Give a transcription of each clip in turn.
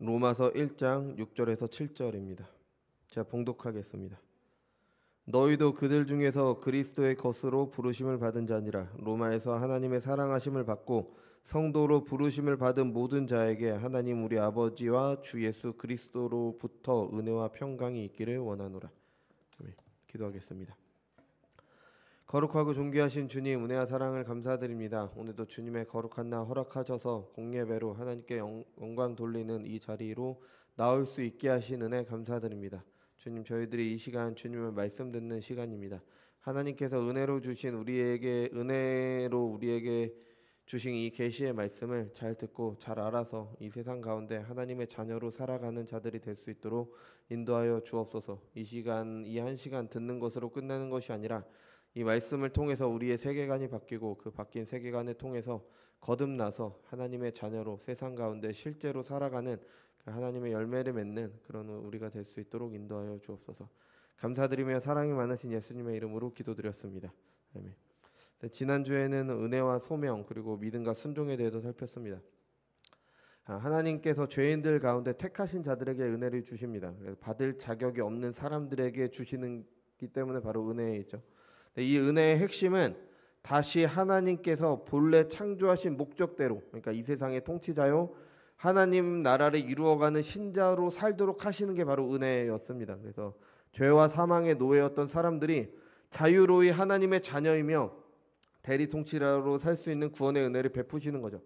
로마서 1장 6절에서 7절입니다. 제가 봉독하겠습니다. 너희도 그들 중에서 그리스도의 것으로 부르심을 받은 자니라. 로마에서 하나님의 사랑하심을 받고 성도로 부르심을 받은 모든 자에게 하나님 우리 아버지와 주 예수 그리스도로부터 은혜와 평강이 있기를 원하노라. 기도하겠습니다. 거룩하고 존귀하신 주님, 은혜와 사랑을 감사드립니다. 오늘도 주님의 거룩한 날 허락하셔서 공예배로 하나님께 영광 돌리는 이 자리로 나올 수 있게 하신 은혜 감사드립니다. 주님, 저희들이 이 시간 주님의 말씀 듣는 시간입니다. 하나님께서 은혜로 우리에게 주신 이 계시의 말씀을 잘 듣고 잘 알아서 이 세상 가운데 하나님의 자녀로 살아가는 자들이 될 수 있도록 인도하여 주옵소서. 이 한 시간 듣는 것으로 끝나는 것이 아니라 이 말씀을 통해서 우리의 세계관이 바뀌고 그 바뀐 세계관을 통해서 거듭나서 하나님의 자녀로 세상 가운데 실제로 살아가는 하나님의 열매를 맺는 그런 우리가 될 수 있도록 인도하여 주옵소서. 감사드리며 사랑이 많으신 예수님의 이름으로 기도드렸습니다. 아멘. 지난주에는 은혜와 소명 그리고 믿음과 순종에 대해서 살폈습니다. 하나님께서 죄인들 가운데 택하신 자들에게 은혜를 주십니다. 받을 자격이 없는 사람들에게 주시는 기 때문에 바로 은혜이죠. 이 은혜의 핵심은 다시 하나님께서 본래 창조하신 목적대로, 그러니까 이 세상의 통치자요 하나님 나라를 이루어가는 신자로 살도록 하시는 게 바로 은혜였습니다. 그래서 죄와 사망의 노예였던 사람들이 자유로이 하나님의 자녀이며 대리 통치자로 살 수 있는 구원의 은혜를 베푸시는 거죠.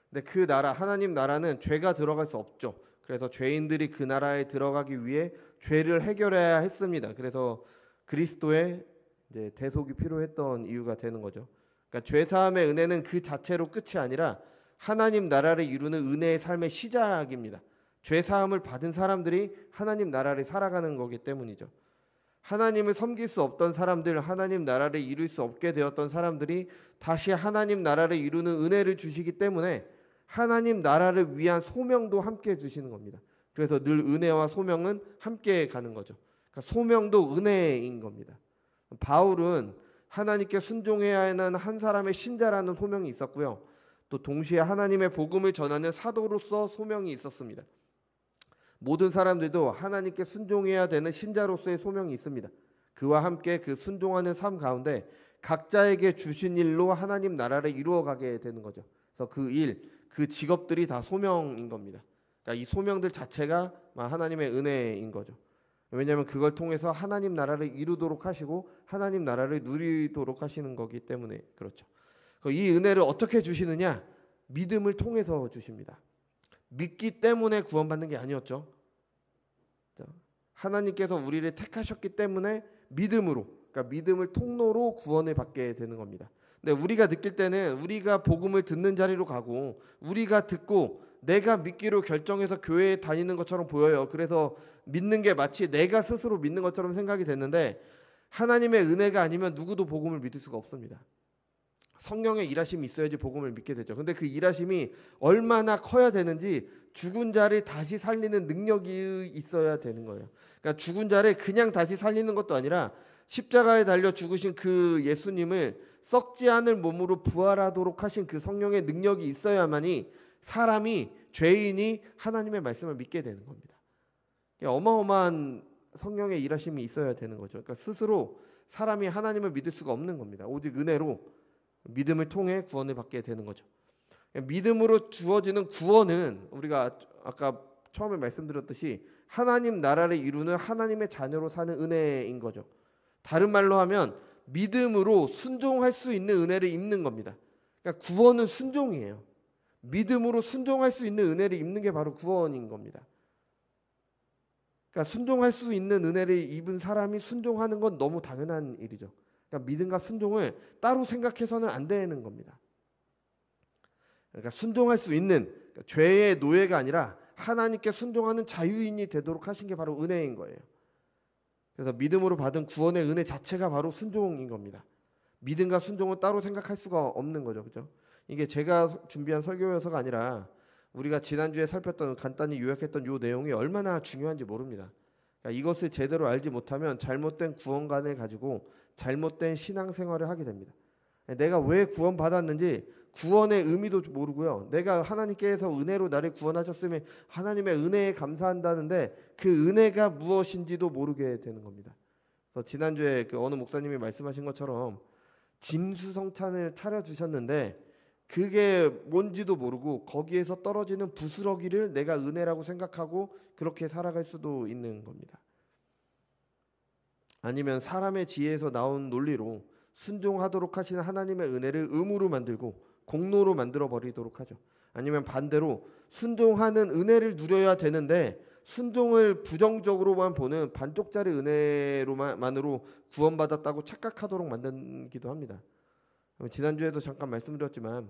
근데 그 나라, 하나님 나라는 죄가 들어갈 수 없죠. 그래서 죄인들이 그 나라에 들어가기 위해 죄를 해결해야 했습니다. 그래서 그리스도의 이제 대속이 필요했던 이유가 되는 거죠. 그러니까 죄 사함의 은혜는 그 자체로 끝이 아니라 하나님 나라를 이루는 은혜의 삶의 시작입니다. 죄 사함을 받은 사람들이 하나님 나라를 살아가는 거기 때문이죠. 하나님을 섬길 수 없던 사람들, 하나님 나라를 이룰 수 없게 되었던 사람들이 다시 하나님 나라를 이루는 은혜를 주시기 때문에 하나님 나라를 위한 소명도 함께 주시는 겁니다. 그래서 늘 은혜와 소명은 함께 가는 거죠. 그러니까 소명도 은혜인 겁니다. 바울은 하나님께 순종해야 하는 한 사람의 신자라는 소명이 있었고요. 또 동시에 하나님의 복음을 전하는 사도로서 소명이 있었습니다. 모든 사람들도 하나님께 순종해야 되는 신자로서의 소명이 있습니다. 그와 함께 그 순종하는 삶 가운데 각자에게 주신 일로 하나님 나라를 이루어가게 되는 거죠. 그래서 그 일, 그 직업들이 다 소명인 겁니다. 그러니까 이 소명들 자체가 하나님의 은혜인 거죠. 왜냐하면 그걸 통해서 하나님 나라를 이루도록 하시고 하나님 나라를 누리도록 하시는 거기 때문에 그렇죠. 이 은혜를 어떻게 주시느냐? 믿음을 통해서 주십니다. 믿기 때문에 구원받는 게 아니었죠. 하나님께서 우리를 택하셨기 때문에 믿음으로, 그러니까 믿음을 통로로 구원을 받게 되는 겁니다. 근데 우리가 느낄 때는 우리가 복음을 듣는 자리로 가고 우리가 듣고 내가 믿기로 결정해서 교회에 다니는 것처럼 보여요. 그래서 믿는 게 마치 내가 스스로 믿는 것처럼 생각이 됐는데 하나님의 은혜가 아니면 누구도 복음을 믿을 수가 없습니다. 성령의 일하심이 있어야지 복음을 믿게 되죠. 근데 그 일하심이 얼마나 커야 되는지 죽은 자를 다시 살리는 능력이 있어야 되는 거예요. 그러니까 죽은 자를 그냥 다시 살리는 것도 아니라 십자가에 달려 죽으신 그 예수님을 썩지 않을 몸으로 부활하도록 하신 그 성령의 능력이 있어야만이 사람이, 죄인이 하나님의 말씀을 믿게 되는 겁니다. 어마어마한 성령의 일하심이 있어야 되는 거죠. 그러니까 스스로 사람이 하나님을 믿을 수가 없는 겁니다. 오직 은혜로 믿음을 통해 구원을 받게 되는 거죠. 믿음으로 주어지는 구원은 우리가 아까 처음에 말씀드렸듯이 하나님 나라를 이루는 하나님의 자녀로 사는 은혜인 거죠. 다른 말로 하면 믿음으로 순종할 수 있는 은혜를 입는 겁니다. 그러니까 구원은 순종이에요. 믿음으로 순종할 수 있는 은혜를 입는 게 바로 구원인 겁니다. 그러니까 순종할 수 있는 은혜를 입은 사람이 순종하는 건 너무 당연한 일이죠. 그러니까 믿음과 순종을 따로 생각해서는 안 되는 겁니다. 그러니까 순종할 수 있는, 그러니까 죄의 노예가 아니라 하나님께 순종하는 자유인이 되도록 하신 게 바로 은혜인 거예요. 그래서 믿음으로 받은 구원의 은혜 자체가 바로 순종인 겁니다. 믿음과 순종은 따로 생각할 수가 없는 거죠. 그죠? 이게 제가 준비한 설교여서가 아니라 우리가 지난주에 살폈던, 간단히 요약했던 이 내용이 얼마나 중요한지 모릅니다. 그러니까 이것을 제대로 알지 못하면 잘못된 구원관을 가지고 잘못된 신앙생활을 하게 됩니다. 내가 왜 구원받았는지 구원의 의미도 모르고요. 내가 하나님께서 은혜로 나를 구원하셨으면 하나님의 은혜에 감사한다는데 그 은혜가 무엇인지도 모르게 되는 겁니다. 그래서 지난주에 그 어느 목사님이 말씀하신 것처럼 진수성찬을 차려주셨는데 그게 뭔지도 모르고 거기에서 떨어지는 부스러기를 내가 은혜라고 생각하고 그렇게 살아갈 수도 있는 겁니다. 아니면 사람의 지혜에서 나온 논리로 순종하도록 하시는 하나님의 은혜를 의무로 만들고 공로로 만들어 버리도록 하죠. 아니면 반대로 순종하는 은혜를 누려야 되는데 순종을 부정적으로만 보는 반쪽짜리 은혜로만으로 구원받았다고 착각하도록 만들기도 합니다. 지난주에도 잠깐 말씀드렸지만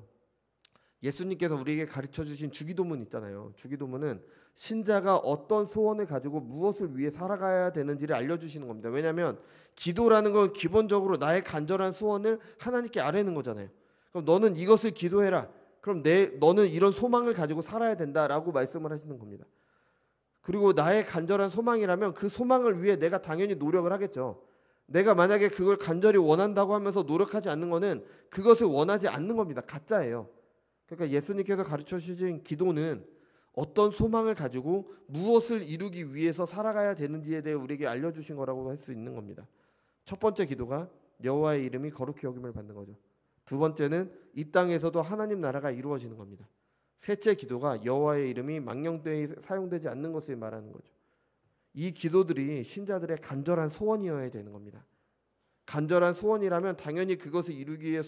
예수님께서 우리에게 가르쳐 주신 주기도문 있잖아요. 주기도문은 신자가 어떤 소원을 가지고 무엇을 위해 살아가야 되는지를 알려주시는 겁니다. 왜냐하면 기도라는 건 기본적으로 나의 간절한 소원을 하나님께 아뢰는 거잖아요. 그럼 너는 이것을 기도해라. 그럼 너는 이런 소망을 가지고 살아야 된다라고 말씀을 하시는 겁니다. 그리고 나의 간절한 소망이라면 그 소망을 위해 내가 당연히 노력을 하겠죠. 내가 만약에 그걸 간절히 원한다고 하면서 노력하지 않는 거는 그것을 원하지 않는 겁니다. 가짜예요. 그러니까 예수님께서 가르쳐 주신 기도는 어떤 소망을 가지고 무엇을 이루기 위해서 살아가야 되는지에 대해 우리에게 알려주신 거라고 할 수 있는 겁니다. 첫 번째 기도가 여호와의 이름이 거룩히 여김을 받는 거죠. 두 번째는 이 땅에서도 하나님 나라가 이루어지는 겁니다. 셋째 기도가 여호와의 이름이 망령되이 사용되지 않는 것을 말하는 거죠. 이 기도들이 신자들의 간절한 소원이어야 되는 겁니다. 간절한 소원이라면 당연히 그것을 이루기 위해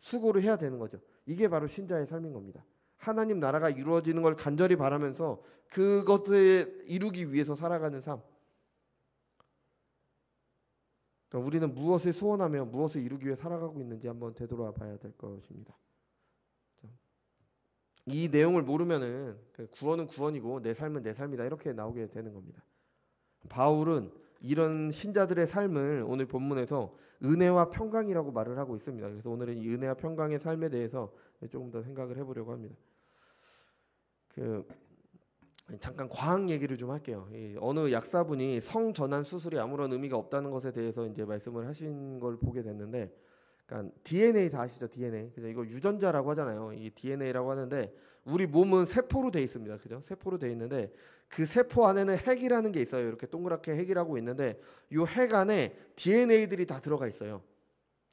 수고를 해야 되는 거죠. 이게 바로 신자의 삶인 겁니다. 하나님 나라가 이루어지는 걸 간절히 바라면서 그것을 이루기 위해서 살아가는 삶. 그러니까 우리는 무엇을 소원하며 무엇을 이루기 위해 살아가고 있는지 한번 되돌아 봐야 될 것입니다. 이 내용을 모르면은 구원은 구원이고 내 삶은 내 삶이다 이렇게 나오게 되는 겁니다. 바울은 이런 신자들의 삶을 오늘 본문에서 은혜와 평강이라고 말을 하고 있습니다. 그래서 오늘은 이 은혜와 평강의 삶에 대해서 조금 더 생각을 해보려고 합니다. 잠깐 과학 얘기를 좀 할게요. 어느 약사분이 성전환 수술이 아무런 의미가 없다는 것에 대해서 이제 말씀을 하신 걸 보게 됐는데, 그러니까 DNA 다 아시죠? DNA. 그죠? 이거 유전자라고 하잖아요. 이 DNA라고 하는데 우리 몸은 세포로 돼 있습니다. 그죠? 세포로 돼 있는데 그 세포 안에는 핵이라는 게 있어요. 이렇게 동그랗게 핵이라고 있는데 이 핵 안에 DNA들이 다 들어가 있어요.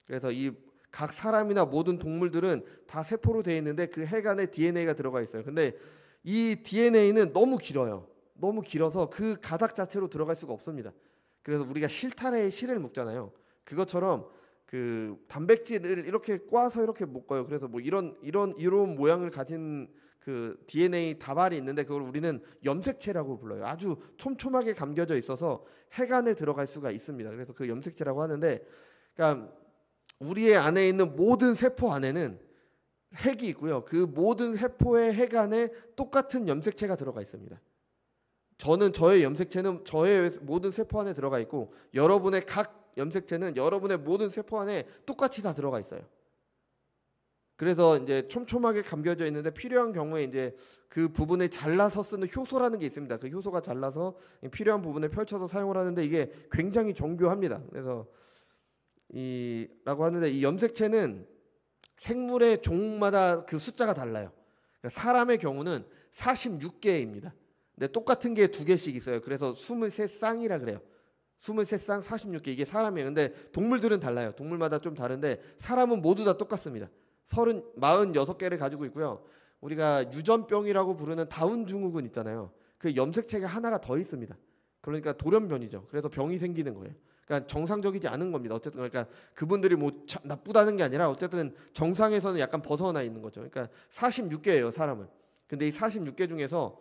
그래서 이 각 사람이나 모든 동물들은 다 세포로 돼 있는데 그 핵 안에 DNA가 들어가 있어요. 근데 이 DNA는 너무 길어요. 너무 길어서 그 가닥 자체로 들어갈 수가 없습니다. 그래서 우리가 실타래에 실을 묶잖아요. 그것처럼 그 단백질을 이렇게 꽈서 이렇게 묶어요. 그래서 뭐 이런 모양을 가진 그 DNA 다발이 있는데 그걸 우리는 염색체라고 불러요. 아주 촘촘하게 감겨져 있어서 핵 안에 들어갈 수가 있습니다. 그래서 그 염색체라고 하는데, 그러니까 우리의 안에 있는 모든 세포 안에는 핵이 있고요. 그 모든 세포의 핵 안에 똑같은 염색체가 들어가 있습니다. 저의 염색체는 저의 모든 세포 안에 들어가 있고 여러분의 각 염색체는 여러분의 모든 세포 안에 똑같이 다 들어가 있어요. 그래서 이제 촘촘하게 감겨져 있는데 필요한 경우에 이제 그 부분을 잘라서 쓰는 효소라는 게 있습니다. 그 효소가 잘라서 필요한 부분을 펼쳐서 사용을 하는데 이게 굉장히 정교합니다. 그래서 라고 하는데 이 염색체는 생물의 종마다 그 숫자가 달라요. 그러니까 사람의 경우는 46개입니다. 근데 똑같은 게 2개씩 있어요. 그래서 23쌍이라 그래요. 23쌍 46개 이게 사람이에요. 근데 동물들은 달라요. 동물마다 좀 다른데 사람은 모두 다 똑같습니다. 46개를 가지고 있고요. 우리가 유전병이라고 부르는 다운 증후군 있잖아요. 그 염색체가 하나가 더 있습니다. 그러니까 돌연변이죠. 그래서 병이 생기는 거예요. 그러니까 정상적이지 않은 겁니다. 어쨌든 그러니까 그분들이 뭐 나쁘다는 게 아니라 어쨌든 정상에서는 약간 벗어나 있는 거죠. 그러니까 46개예요, 사람은. 근데 이 46개 중에서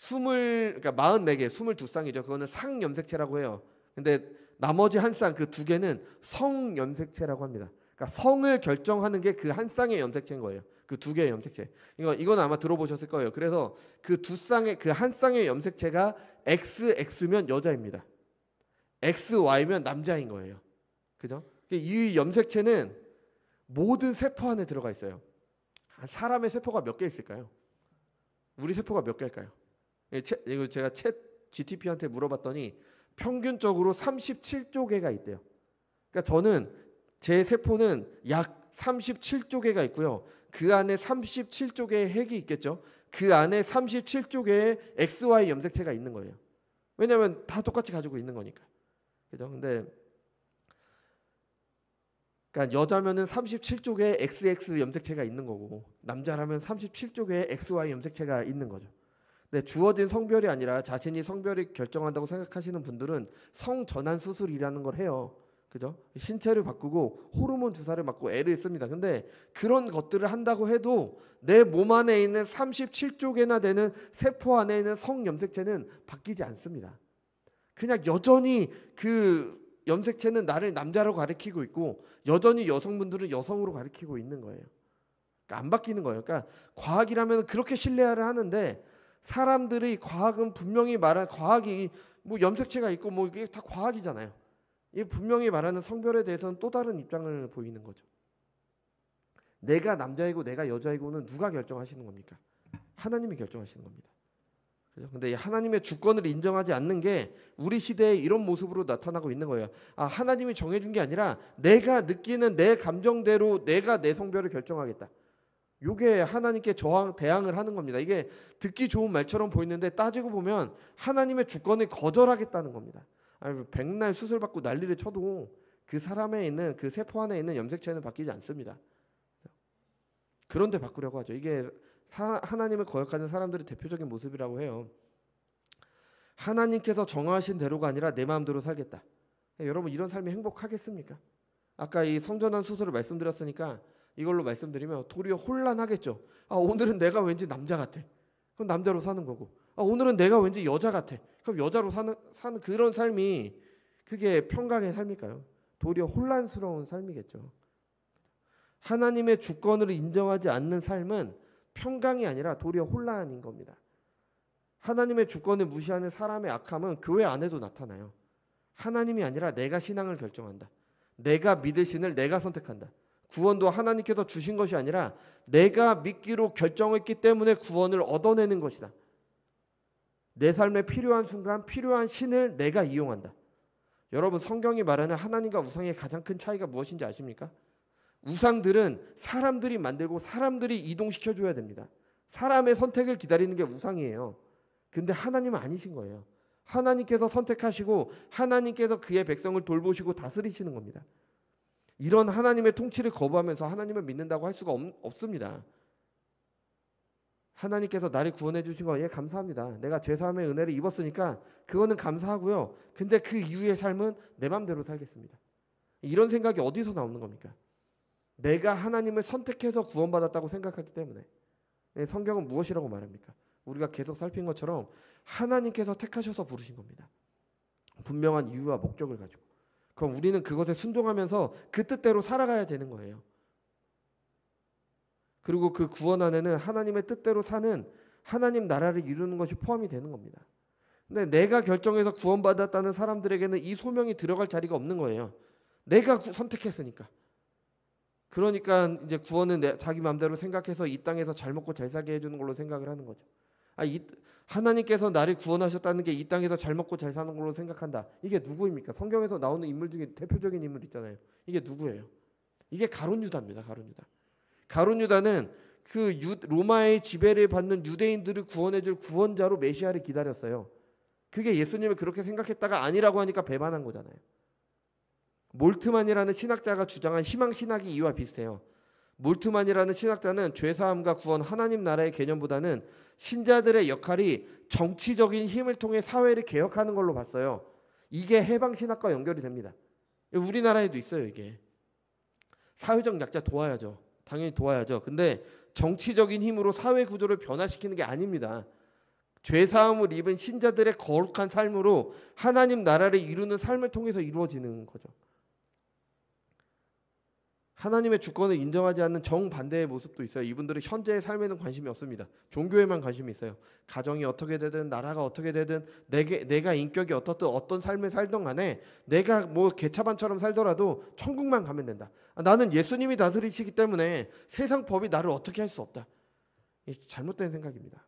그러니까 44개, 22쌍이죠. 그거는 상염색체라고 해요. 근데 나머지 한 쌍, 그 2개는 성염색체라고 합니다. 그러니까 성을 결정하는 게 그 한 쌍의 염색체인 거예요. 그 2개의 염색체. 이건 아마 들어보셨을 거예요. 그래서 그 한 쌍의 염색체가 XX면 여자입니다. XY면 남자인 거예요. 그죠? 이 염색체는 모든 세포 안에 들어가 있어요. 사람의 세포가 몇 개 있을까요? 우리 세포가 몇 개일까요? 이거 제가 챗 GTP한테 물어봤더니 평균적으로 37조 개가 있대요. 그러니까 제 세포는 약 37조 개가 있고요. 그 안에 37조 개의 핵이 있겠죠. 그 안에 37조 개의 XY 염색체가 있는 거예요. 왜냐하면 다 똑같이 가지고 있는 거니까. 그죠? 근데 그러니까 여자면은 37조 개의 XX 염색체가 있는 거고 남자라면 37조 개의 XY 염색체가 있는 거죠. 근데 주어진 성별이 아니라 자신이 성별이 결정한다고 생각하시는 분들은 성전환 수술이라는 걸 해요. 그죠? 신체를 바꾸고 호르몬 주사를 맞고 애를 씁니다. 근데 그런 것들을 한다고 해도 내 몸 안에 있는 37조 개나 되는 세포 안에 있는 성 염색체는 바뀌지 않습니다. 그냥 여전히 그 염색체는 나를 남자로 가리키고 있고 여전히 여성분들은 여성으로 가리키고 있는 거예요. 그러니까 안 바뀌는 거예요. 그러니까 과학이라면 그렇게 신뢰를 하는데 사람들이 과학은 분명히 말한 과학이 뭐 염색체가 있고 뭐 이게 다 과학이잖아요. 이 분명히 말하는 성별에 대해서는 또 다른 입장을 보이는 거죠. 내가 남자이고 내가 여자이고는 누가 결정하시는 겁니까? 하나님이 결정하시는 겁니다. 그런데 하나님의 주권을 인정하지 않는 게 우리 시대에 이런 모습으로 나타나고 있는 거예요. 하나님이 정해준 게 아니라 내가 느끼는 내 감정대로 내가 내 성별을 결정하겠다. 이게 하나님께 대항을 하는 겁니다. 이게 듣기 좋은 말처럼 보이는데 따지고 보면 하나님의 주권을 거절하겠다는 겁니다. 백날 수술 받고 난리를 쳐도 그 사람에 있는 그 세포 안에 있는 염색체는 바뀌지 않습니다. 그런데 바꾸려고 하죠. 이게 하나님을 거역하는 사람들의 대표적인 모습이라고 해요. 하나님께서 정하신 대로가 아니라 내 마음대로 살겠다. 여러분 이런 삶이 행복하겠습니까? 아까 이 성전환 수술을 말씀드렸으니까 이걸로 말씀드리면 도리어 혼란하겠죠. 오늘은 내가 왠지 남자 같아. 그럼 남자로 사는 거고. 오늘은 내가 왠지 여자 같아. 그럼 여자로 사는 그런 삶이 그게 평강의 삶일까요? 도리어 혼란스러운 삶이겠죠. 하나님의 주권을 인정하지 않는 삶은 평강이 아니라 도리어 혼란인 겁니다. 하나님의 주권을 무시하는 사람의 악함은 교회 안에도 나타나요. 하나님이 아니라 내가 신앙을 결정한다. 내가 믿을 신을 내가 선택한다. 구원도 하나님께서 주신 것이 아니라 내가 믿기로 결정했기 때문에 구원을 얻어내는 것이다. 내 삶에 필요한 순간 필요한 신을 내가 이용한다. 여러분 성경이 말하는 하나님과 우상의 가장 큰 차이가 무엇인지 아십니까? 우상들은 사람들이 만들고 사람들이 이동시켜줘야 됩니다. 사람의 선택을 기다리는 게 우상이에요. 근데 하나님은 아니신 거예요. 하나님께서 선택하시고 하나님께서 그의 백성을 돌보시고 다스리시는 겁니다. 이런 하나님의 통치를 거부하면서 하나님을 믿는다고 할 수가 없습니다. 하나님께서 나를 구원해 주신 거 감사합니다. 내가 죄사함의 은혜를 입었으니까 그거는 감사하고요. 근데 그 이후의 삶은 내 맘대로 살겠습니다. 이런 생각이 어디서 나오는 겁니까? 내가 하나님을 선택해서 구원받았다고 생각하기 때문에. 성경은 무엇이라고 말합니까? 우리가 계속 살핀 것처럼 하나님께서 택하셔서 부르신 겁니다. 분명한 이유와 목적을 가지고. 그럼 우리는 그것에 순종하면서 그 뜻대로 살아가야 되는 거예요. 그리고 그 구원 안에는 하나님의 뜻대로 사는 하나님 나라를 이루는 것이 포함이 되는 겁니다. 근데 내가 결정해서 구원받았다는 사람들에게는 이 소명이 들어갈 자리가 없는 거예요. 내가 선택했으니까. 그러니까 이제 구원은 자기 마음대로 생각해서 이 땅에서 잘 먹고 잘 살게 해주는 걸로 생각을 하는 거죠. 하나님께서 나를 구원하셨다는 게 이 땅에서 잘 먹고 잘 사는 걸로 생각한다. 이게 누구입니까? 성경에서 나오는 인물 중에 대표적인 인물 있잖아요. 이게 누구예요? 이게 가룟 유다입니다. 가룟 유다는 그 로마의 지배를 받는 유대인들을 구원해줄 구원자로 메시아를 기다렸어요. 그게 예수님을 그렇게 생각했다가 아니라고 하니까 배반한 거잖아요. 몰트만이라는 신학자가 주장한 희망신학이 이와 비슷해요. 몰트만이라는 신학자는 죄사함과 구원, 하나님 나라의 개념보다는 신자들의 역할이 정치적인 힘을 통해 사회를 개혁하는 걸로 봤어요. 이게 해방신학과 연결이 됩니다. 우리나라에도 있어요. 이게 사회적 약자 도와야죠. 당연히 도와야죠. 근데 정치적인 힘으로 사회 구조를 변화시키는 게 아닙니다. 죄사함을 입은 신자들의 거룩한 삶으로 하나님 나라를 이루는 삶을 통해서 이루어지는 거죠. 하나님의 주권을 인정하지 않는 정반대의 모습도 있어요. 이분들은 현재의 삶에는 관심이 없습니다. 종교에만 관심이 있어요. 가정이 어떻게 되든 나라가 어떻게 되든 내가 인격이 어떻든 어떤 삶을 살던 간에 내가 뭐 개차반처럼 살더라도 천국만 가면 된다. 나는 예수님이 다스리시기 때문에 세상 법이 나를 어떻게 할 수 없다. 잘못된 생각입니다.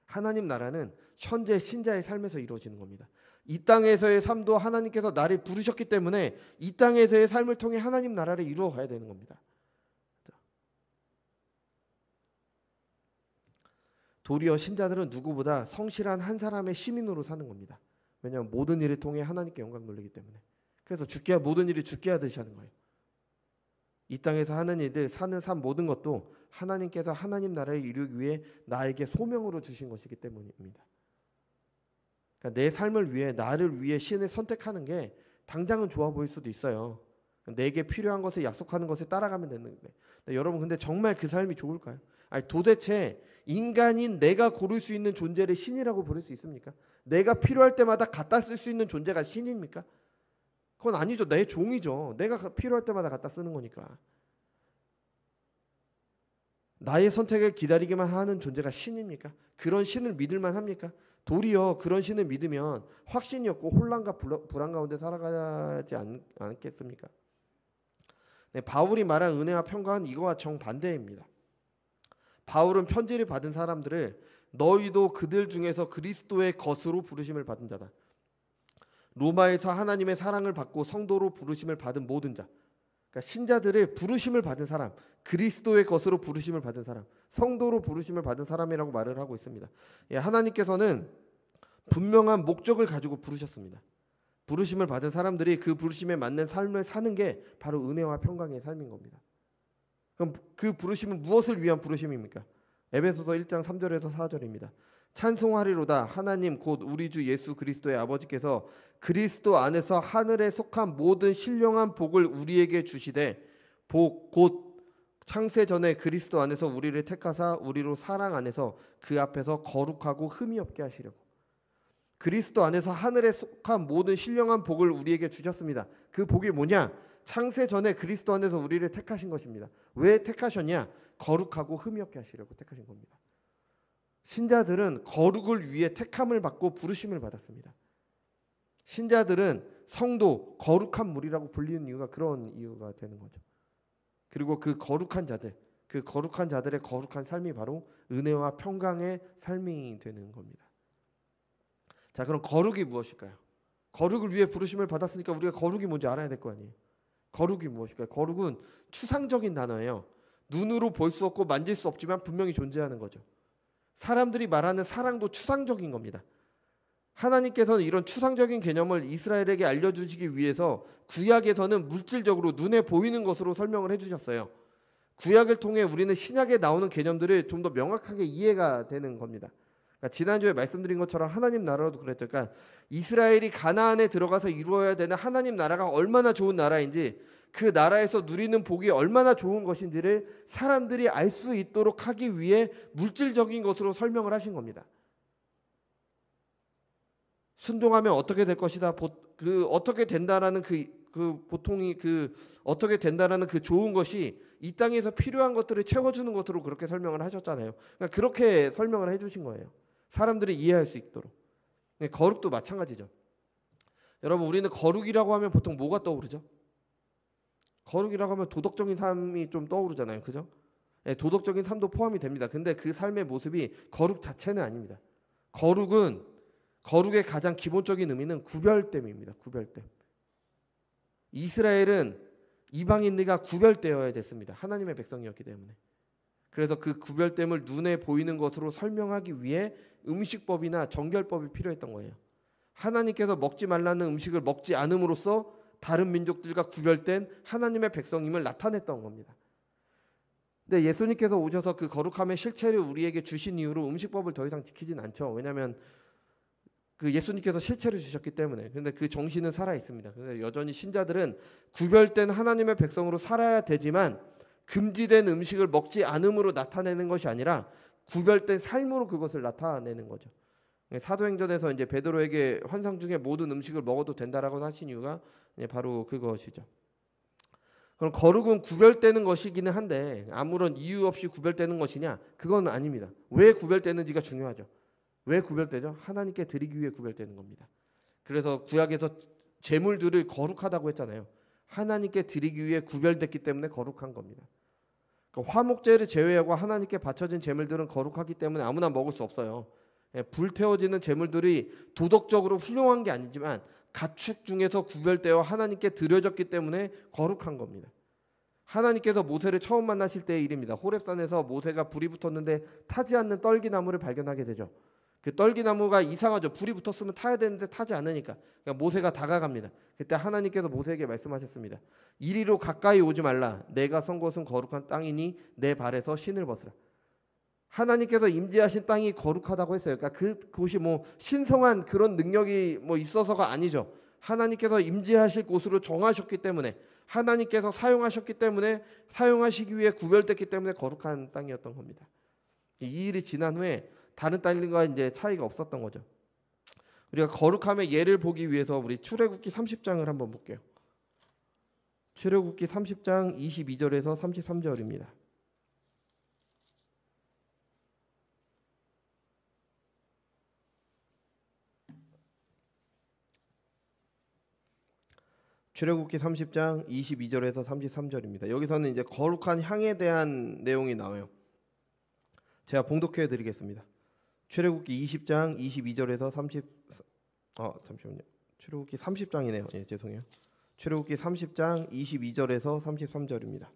하나님 나라는 현재 신자의 삶에서 이루어지는 겁니다. 이 땅에서의 삶도 하나님께서 나를 부르셨기 때문에 이 땅에서의 삶을 통해 하나님 나라를 이루어 가야 되는 겁니다. 도리어 신자들은 누구보다 성실한 한 사람의 시민으로 사는 겁니다. 왜냐하면 모든 일을 통해 하나님께 영광 돌리기 때문에. 그래서 모든 일이 죽게 하듯이 하는 거예요. 이 땅에서 하는 일들, 사는 삶 모든 것도 하나님께서 하나님 나라를 이루기 위해 나에게 소명으로 주신 것이기 때문입니다. 그러니까 내 삶을 위해, 나를 위해 신을 선택하는 게 당장은 좋아 보일 수도 있어요. 내게 필요한 것을 약속하는 것을 따라가면 되는데, 여러분 근데 정말 그 삶이 좋을까요? 아니, 도대체 인간인 내가 고를 수 있는 존재를 신이라고 부를 수 있습니까? 내가 필요할 때마다 갖다 쓸 수 있는 존재가 신입니까? 그건 아니죠. 내 종이죠. 내가 필요할 때마다 갖다 쓰는 거니까. 나의 선택을 기다리기만 하는 존재가 신입니까? 그런 신을 믿을만 합니까? 도리어 그런 신을 믿으면 확신이 없고 혼란과 불안 가운데 살아가지 않겠습니까? 네, 바울이 말한 은혜와 평강은 이거와 정반대입니다. 바울은 편지를 받은 사람들을 너희도 그들 중에서 그리스도의 것으로 부르심을 받은 자다. 로마에서 하나님의 사랑을 받고 성도로 부르심을 받은 모든 자, 그러니까 신자들을 부르심을 받은 사람, 그리스도의 것으로 부르심을 받은 사람, 성도로 부르심을 받은 사람이라고 말을 하고 있습니다. 예, 하나님께서는 분명한 목적을 가지고 부르셨습니다. 부르심을 받은 사람들이 그 부르심에 맞는 삶을 사는 게 바로 은혜와 평강의 삶인 겁니다. 그럼 그 부르심은 무엇을 위한 부르심입니까? 에베소서 1장 3절에서 4절입니다. 찬송하리로다 하나님 곧 우리 주 예수 그리스도의 아버지께서 그리스도 안에서 하늘에 속한 모든 신령한 복을 우리에게 주시되 복 곧 창세 전에 그리스도 안에서 우리를 택하사 우리로 사랑 안에서 그 앞에서 거룩하고 흠이 없게 하시려고. 그리스도 안에서 하늘에 속한 모든 신령한 복을 우리에게 주셨습니다. 그 복이 뭐냐? 창세 전에 그리스도 안에서 우리를 택하신 것입니다. 왜 택하셨냐? 거룩하고 흠이 없게 하시려고 택하신 겁니다. 신자들은 거룩을 위해 택함을 받고 부르심을 받았습니다. 신자들은 성도, 거룩한 무리라고 불리는 이유가 그런 이유가 되는 거죠. 그리고 그 거룩한 자들의 거룩한 삶이 바로 은혜와 평강의 삶이 되는 겁니다. 자, 그럼 거룩이 무엇일까요? 거룩을 위해 부르심을 받았으니까 우리가 거룩이 뭔지 알아야 될 거 아니에요. 거룩이 무엇일까요? 거룩은 추상적인 단어예요. 눈으로 볼 수 없고 만질 수 없지만 분명히 존재하는 거죠. 사람들이 말하는 사랑도 추상적인 겁니다. 하나님께서는 이런 추상적인 개념을 이스라엘에게 알려주시기 위해서 구약에서는 물질적으로 눈에 보이는 것으로 설명을 해주셨어요. 구약을 통해 우리는 신약에 나오는 개념들을 좀 더 명확하게 이해가 되는 겁니다. 그러니까 지난주에 말씀드린 것처럼 하나님 나라도 그랬죠. 그러니까 이스라엘이 가나안에 들어가서 이루어야 되는 하나님 나라가 얼마나 좋은 나라인지, 그 나라에서 누리는 복이 얼마나 좋은 것인지를 사람들이 알 수 있도록 하기 위해 물질적인 것으로 설명을 하신 겁니다. 순종하면 어떻게 될 것이다. 어떻게 된다라는 어떻게 된다라는 그 좋은 것이 이 땅에서 필요한 것들을 채워주는 것으로 그렇게 설명을 하셨잖아요. 그러니까 그렇게 설명을 해주신 거예요. 사람들이 이해할 수 있도록. 거룩도 마찬가지죠. 여러분, 우리는 거룩이라고 하면 보통 뭐가 떠오르죠? 거룩이라고 하면 도덕적인 삶이 좀 떠오르잖아요. 그죠? 네, 도덕적인 삶도 포함이 됩니다. 근데 그 삶의 모습이 거룩 자체는 아닙니다. 거룩의 가장 기본적인 의미는 구별됨입니다. 구별됨. 이스라엘은 이방인들과 구별되어야 됐습니다. 하나님의 백성이었기 때문에. 그래서 그 구별됨을 눈에 보이는 것으로 설명하기 위해 음식법이나 정결법이 필요했던 거예요. 하나님께서 먹지 말라는 음식을 먹지 않음으로써 다른 민족들과 구별된 하나님의 백성임을 나타냈던 겁니다. 근데 예수님께서 오셔서 그 거룩함의 실체를 우리에게 주신 이후로 음식법을 더 이상 지키진 않죠. 왜냐하면 그 예수님께서 실체를 주셨기 때문에. 그런데 그 정신은 살아 있습니다. 그래서 여전히 신자들은 구별된 하나님의 백성으로 살아야 되지만 금지된 음식을 먹지 않음으로 나타내는 것이 아니라 구별된 삶으로 그것을 나타내는 거죠. 사도행전에서 이제 베드로에게 환상 중에 모든 음식을 먹어도 된다라고 하신 이유가 바로 그것이죠. 그럼 거룩은 구별되는 것이기는 한데 아무런 이유 없이 구별되는 것이냐? 그건 아닙니다. 왜 구별되는지가 중요하죠. 왜 구별되죠? 하나님께 드리기 위해 구별되는 겁니다. 그래서 구약에서 제물들을 거룩하다고 했잖아요. 하나님께 드리기 위해 구별됐기 때문에 거룩한 겁니다. 그러니까 화목제를 제외하고 하나님께 바쳐진 제물들은 거룩하기 때문에 아무나 먹을 수 없어요. 불태워지는 제물들이 도덕적으로 훌륭한 게 아니지만 가축 중에서 구별되어 하나님께 드려졌기 때문에 거룩한 겁니다. 하나님께서 모세를 처음 만나실 때의 일입니다. 호렙산에서 모세가 불이 붙었는데 타지 않는 떨기나무를 발견하게 되죠. 그 떨기나무가 이상하죠. 불이 붙었으면 타야 되는데 타지 않으니까. 그러니까 모세가 다가갑니다. 그때 하나님께서 모세에게 말씀하셨습니다. 이리로 가까이 오지 말라. 내가 선 곳은 거룩한 땅이니 내 발에서 신을 벗으라. 하나님께서 임재하신 땅이 거룩하다고 했어요. 그러니까 그곳이 뭐 신성한 그런 능력이 뭐 있어서가 아니죠. 하나님께서 임재하실 곳으로 정하셨기 때문에, 하나님께서 사용하셨기 때문에, 사용하시기 위해 구별됐기 때문에 거룩한 땅이었던 겁니다. 이 일이 지난 후에 다른 땅과 이제 차이가 없었던 거죠. 우리가 거룩함의 예를 보기 위해서 우리 출애굽기 30장을 한번 볼게요. 출애굽기 30장 22절에서 33절입니다. 출애굽기 30장 22절에서 33절입니다. 여기서는 이제 거룩한 향에 대한 내용이 나와요. 제가 봉독해 드리겠습니다. 출애굽기 20장 22절에서 30 잠시만요. 출애굽기 30장이네요. 예, 죄송해요. 출애굽기 30장 22절에서 33절입니다.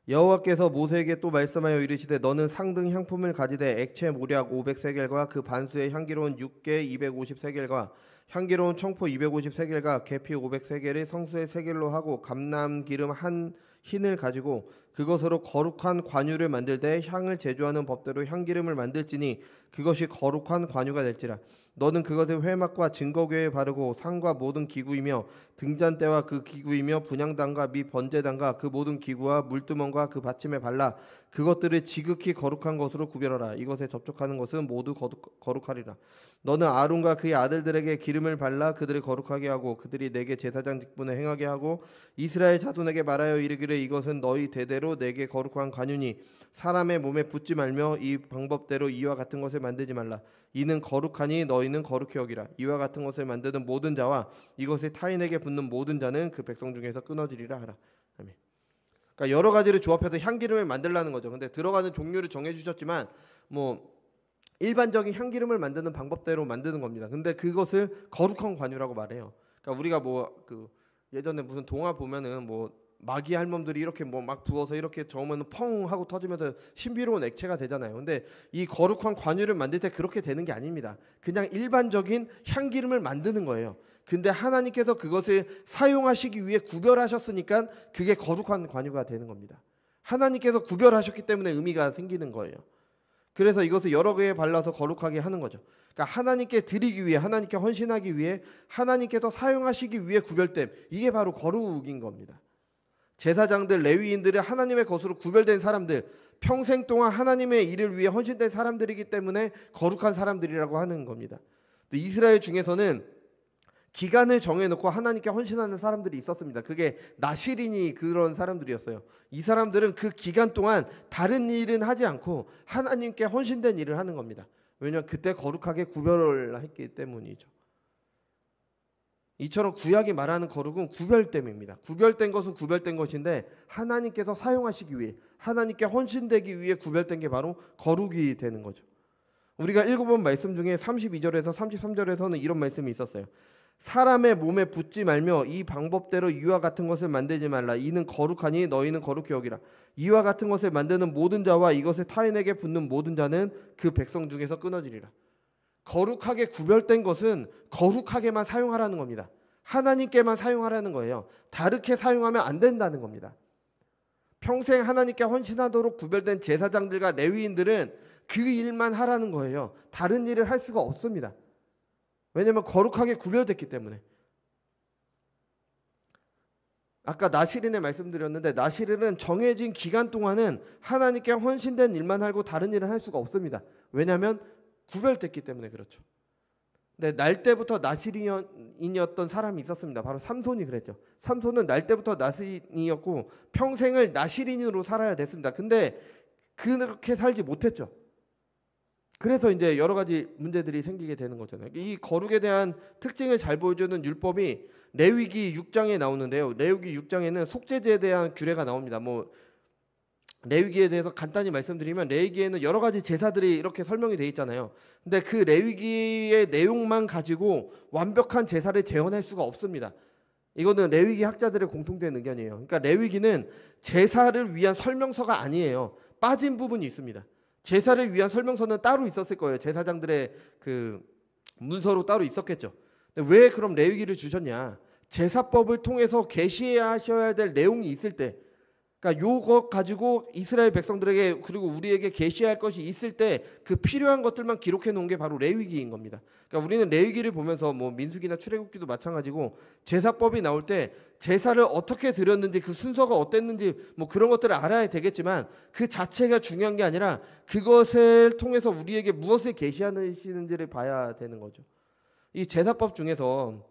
여호와께서 모세에게 또 말씀하여 이르시되 너는 상등 향품을 가지되 액체 모략 500세겔과 그 반수의 향기로운 육개 250세겔과 향기로운 청포 250세겔과 계피 500세겔을 성수의 세겔로 하고 감람 기름 한 흰을 가지고 그것으로 거룩한 관유를 만들되 향을 제조하는 법대로 향기름을 만들지니 그것이 거룩한 관유가 될지라. 너는 그것을 회막과 증거궤에 바르고 상과 모든 기구이며 등잔대와 그 기구이며 분향단과 및 번제단과 그 모든 기구와 물두멍과 그 받침에 발라 그것들을 지극히 거룩한 것으로 구별하라. 이것에 접촉하는 것은 모두 거룩하리라. 너는 아론과 그의 아들들에게 기름을 발라 그들을 거룩하게 하고 그들이 내게 제사장 직분을 행하게 하고 이스라엘 자손에게 말하여 이르기를 이것은 너희 대대로 내게 거룩한 관유니 사람의 몸에 붙지 말며 이 방법대로 이와 같은 것을 만들지 말라. 이는 거룩하니 너희는 거룩히 여기라. 이와 같은 것을 만드는 모든 자와 이것을 타인에게 붙는 모든 자는 그 백성 중에서 끊어지리라 하라. 아멘. 그러니까 여러 가지를 조합해서 향기름을 만들라는 거죠. 근데 들어가는 종류를 정해 주셨지만 뭐 일반적인 향기름을 만드는 방법대로 만드는 겁니다. 근데 그것을 거룩한 관유라고 말해요. 그러니까 우리가 뭐 그 예전에 무슨 동화 보면은 뭐 마귀 할멈들이 이렇게 뭐 막 부어서 이렇게 저으면 펑 하고 터지면서 신비로운 액체가 되잖아요. 근데 이 거룩한 관유를 만들 때 그렇게 되는 게 아닙니다. 그냥 일반적인 향기름을 만드는 거예요. 근데 하나님께서 그것을 사용하시기 위해 구별하셨으니까 그게 거룩한 관유가 되는 겁니다. 하나님께서 구별하셨기 때문에 의미가 생기는 거예요. 그래서 이것을 여러 개에 발라서 거룩하게 하는 거죠. 그러니까 하나님께 드리기 위해, 하나님께 헌신하기 위해, 하나님께서 사용하시기 위해 구별됨, 이게 바로 거룩인 겁니다. 제사장들, 레위인들은 하나님의 것으로 구별된 사람들, 평생 동안 하나님의 일을 위해 헌신된 사람들이기 때문에 거룩한 사람들이라고 하는 겁니다. 이스라엘 중에서는 기간을 정해놓고 하나님께 헌신하는 사람들이 있었습니다. 그게 나시린이 그런 사람들이었어요. 이 사람들은 그 기간 동안 다른 일은 하지 않고 하나님께 헌신된 일을 하는 겁니다. 왜냐하면 그때 거룩하게 구별을 했기 때문이죠. 이처럼 구약이 말하는 거룩은 구별됨입니다. 구별된 것은 구별된 것인데 하나님께서 사용하시기 위해, 하나님께 헌신되기 위해 구별된 게 바로 거룩이 되는 거죠. 우리가 읽어본 말씀 중에 32절에서 33절에서는 이런 말씀이 있었어요. 사람의 몸에 붙지 말며 이 방법대로 이와 같은 것을 만들지 말라. 이는 거룩하니 너희는 거룩히 여기라. 이와 같은 것을 만드는 모든 자와 이것을 타인에게 붙는 모든 자는 그 백성 중에서 끊어지리라. 거룩하게 구별된 것은 거룩하게만 사용하라는 겁니다. 하나님께만 사용하라는 거예요. 다르게 사용하면 안 된다는 겁니다. 평생 하나님께 헌신하도록 구별된 제사장들과 레위인들은 그 일만 하라는 거예요. 다른 일을 할 수가 없습니다. 왜냐하면 거룩하게 구별됐기 때문에. 아까 나시린에 말씀드렸는데 나시린은 정해진 기간 동안은 하나님께 헌신된 일만 하고 다른 일을 할 수가 없습니다. 왜냐하면 구별됐기 때문에 그렇죠. 근데 날 때부터 나시린이었던 사람이 있었습니다. 바로 삼손이 그랬죠. 삼손은 날 때부터 나시린이었고 평생을 나시린으로 살아야 됐습니다. 근데 그렇게 살지 못했죠. 그래서 이제 여러 가지 문제들이 생기게 되는 거잖아요. 이 거룩에 대한 특징을 잘 보여주는 율법이 레위기 6장에 나오는데요. 레위기 6장에는 속죄제에 대한 규례가 나옵니다. 뭐 레위기에 대해서 간단히 말씀드리면 레위기에는 여러 가지 제사들이 이렇게 설명이 돼 있잖아요. 근데 그 레위기의 내용만 가지고 완벽한 제사를 재현할 수가 없습니다. 이거는 레위기 학자들의 공통된 의견이에요. 그러니까 레위기는 제사를 위한 설명서가 아니에요. 빠진 부분이 있습니다. 제사를 위한 설명서는 따로 있었을 거예요. 제사장들의 그 문서로 따로 있었겠죠. 근데 왜 그럼 레위기를 주셨냐? 제사법을 통해서 계시하셔야 될 내용이 있을 때, 그러니까 요것 가지고 이스라엘 백성들에게 그리고 우리에게 계시할 것이 있을 때 그 필요한 것들만 기록해 놓은 게 바로 레위기인 겁니다. 그러니까 우리는 레위기를 보면서 뭐 민수기나 출애굽기도 마찬가지고 제사법이 나올 때 제사를 어떻게 드렸는지 그 순서가 어땠는지 뭐 그런 것들을 알아야 되겠지만 그 자체가 중요한 게 아니라 그것을 통해서 우리에게 무엇을 계시하시는지를 봐야 되는 거죠. 이 제사법 중에서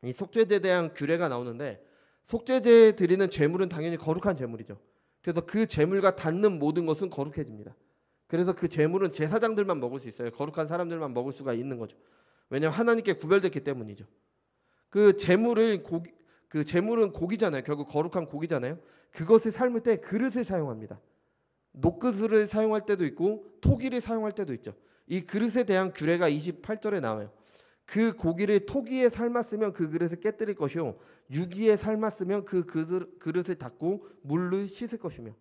이 속죄제에 대한 규례가 나오는데 속죄제에 드리는 제물은 당연히 거룩한 제물이죠. 그래서 그 제물과 닿는 모든 것은 거룩해집니다. 그래서 그 제물은 제사장들만 먹을 수 있어요. 거룩한 사람들만 먹을 수가 있는 거죠. 왜냐하면 하나님께 구별됐기 때문이죠. 그 제물은 고기잖아요. 결국 거룩한 고기잖아요. 그것을 삶을 때 그릇을 사용합니다. 녹그릇을 사용할 때도 있고 토기를 사용할 때도 있죠. 이 그릇에 대한 규례가 28절에 나와요. 그 고기를 토기에 삶았으면 그 그릇을 깨뜨릴 것이요 유기에 삶았으면 그 그릇을 닦고 물로 씻을 것이며.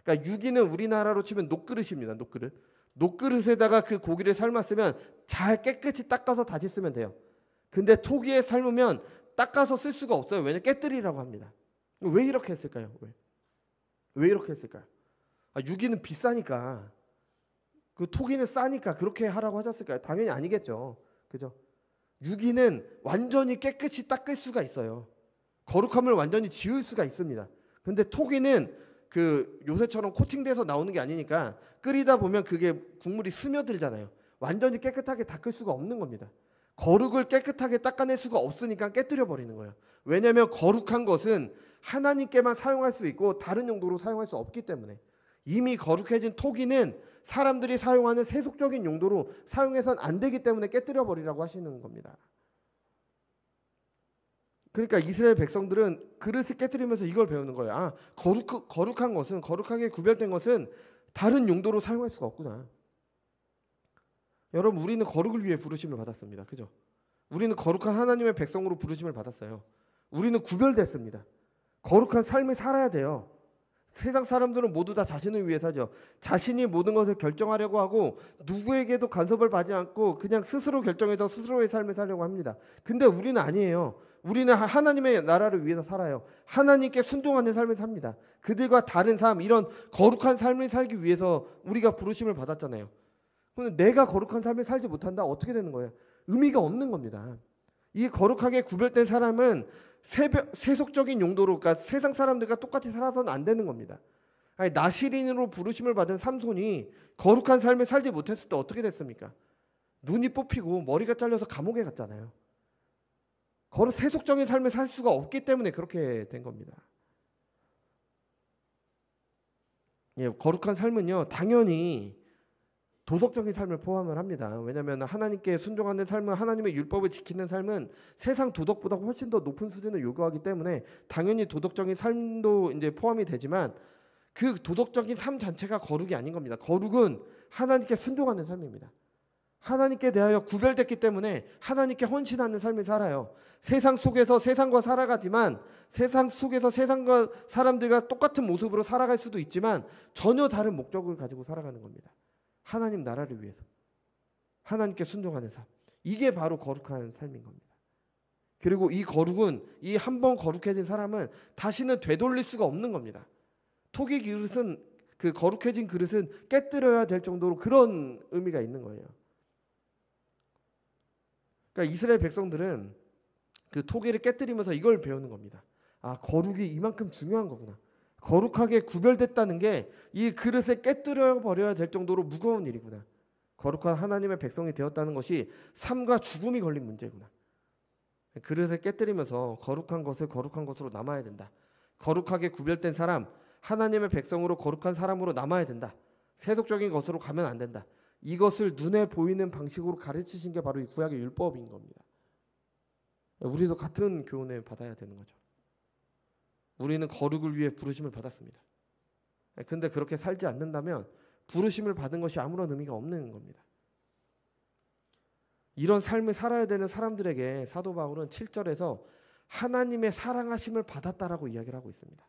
그러니까 유기는 우리나라로 치면 녹그릇입니다. 녹그릇에다가 그 고기를 삶았으면 잘 깨끗이 닦아서 다시 쓰면 돼요. 근데 토기에 삶으면 닦아서 쓸 수가 없어요. 왜냐면 깨뜨리라고 합니다. 왜 이렇게 했을까요? 왜 이렇게 했을까요? 유기는 비싸니까, 그 토기는 싸니까 그렇게 하라고 하셨을까요? 당연히 아니겠죠. 그죠? 유기는 완전히 깨끗이 닦을 수가 있어요. 거룩함을 완전히 지울 수가 있습니다. 근데 토기는 그 요새처럼 코팅돼서 나오는 게 아니니까 끓이다 보면 그게 국물이 스며들잖아요. 완전히 깨끗하게 닦을 수가 없는 겁니다. 거룩을 깨끗하게 닦아낼 수가 없으니까 깨뜨려 버리는 거예요. 왜냐하면 거룩한 것은 하나님께만 사용할 수 있고 다른 용도로 사용할 수 없기 때문에. 이미 거룩해진 토기는 사람들이 사용하는 세속적인 용도로 사용해서는 안 되기 때문에 깨뜨려 버리라고 하시는 겁니다. 그러니까 이스라엘 백성들은 그릇을 깨뜨리면서 이걸 배우는 거예요. 거룩한 것은, 거룩하게 구별된 것은 다른 용도로 사용할 수가 없구나. 여러분, 우리는 거룩을 위해 부르심을 받았습니다. 그죠? 우리는 거룩한 하나님의 백성으로 부르심을 받았어요. 우리는 구별됐습니다. 거룩한 삶을 살아야 돼요. 세상 사람들은 모두 다 자신을 위해 사죠. 자신이 모든 것을 결정하려고 하고 누구에게도 간섭을 받지 않고 그냥 스스로 결정해서 스스로의 삶을 살려고 합니다. 근데 우리는 아니에요. 우리는 하나님의 나라를 위해서 살아요. 하나님께 순종하는 삶을 삽니다. 그들과 다른 삶, 이런 거룩한 삶을 살기 위해서 우리가 부르심을 받았잖아요. 그런데 내가 거룩한 삶을 살지 못한다? 어떻게 되는 거예요? 의미가 없는 겁니다. 이 거룩하게 구별된 사람은 세속적인 용도로, 그러니까 세상 사람들과 똑같이 살아서는 안 되는 겁니다. 아니, 나시린으로 부르심을 받은 삼손이 거룩한 삶을 살지 못했을 때 어떻게 됐습니까? 눈이 뽑히고 머리가 잘려서 감옥에 갔잖아요. 세속적인 삶을 살 수가 없기 때문에 그렇게 된 겁니다. 예, 거룩한 삶은요, 당연히 도덕적인 삶을 포함을 합니다. 왜냐하면 하나님께 순종하는 삶은, 하나님의 율법을 지키는 삶은 세상 도덕보다 훨씬 더 높은 수준을 요구하기 때문에 당연히 도덕적인 삶도 이제 포함이 되지만 그 도덕적인 삶 자체가 거룩이 아닌 겁니다. 거룩은 하나님께 순종하는 삶입니다. 하나님께 대하여 구별됐기 때문에 하나님께 헌신하는 삶을 살아요. 세상 속에서 세상과 살아가지만 세상 속에서 세상과 사람들과 똑같은 모습으로 살아갈 수도 있지만 전혀 다른 목적을 가지고 살아가는 겁니다. 하나님 나라를 위해서 하나님께 순종하는 삶, 이게 바로 거룩한 삶인 겁니다. 그리고 이 거룩은, 이 한 번 거룩해진 사람은 다시는 되돌릴 수가 없는 겁니다. 토기 그릇은, 그 거룩해진 그릇은 깨뜨려야 될 정도로 그런 의미가 있는 거예요. 그러니까 이스라엘 백성들은 그 토기를 깨뜨리면서 이걸 배우는 겁니다. 거룩이 이만큼 중요한 거구나. 거룩하게 구별됐다는 게 이 그릇에 깨뜨려 버려야 될 정도로 무거운 일이구나. 거룩한 하나님의 백성이 되었다는 것이 삶과 죽음이 걸린 문제구나. 그릇을 깨뜨리면서 거룩한 것을 거룩한 것으로 남아야 된다. 거룩하게 구별된 사람, 하나님의 백성으로 거룩한 사람으로 남아야 된다. 세속적인 것으로 가면 안 된다. 이것을 눈에 보이는 방식으로 가르치신 게 바로 이 구약의 율법인 겁니다. 우리도 같은 교훈을 받아야 되는 거죠. 우리는 거룩을 위해 부르심을 받았습니다. 근데 그렇게 살지 않는다면 부르심을 받은 것이 아무런 의미가 없는 겁니다. 이런 삶을 살아야 되는 사람들에게 사도 바울은 7절에서 하나님의 사랑하심을 받았다라고 이야기를 하고 있습니다.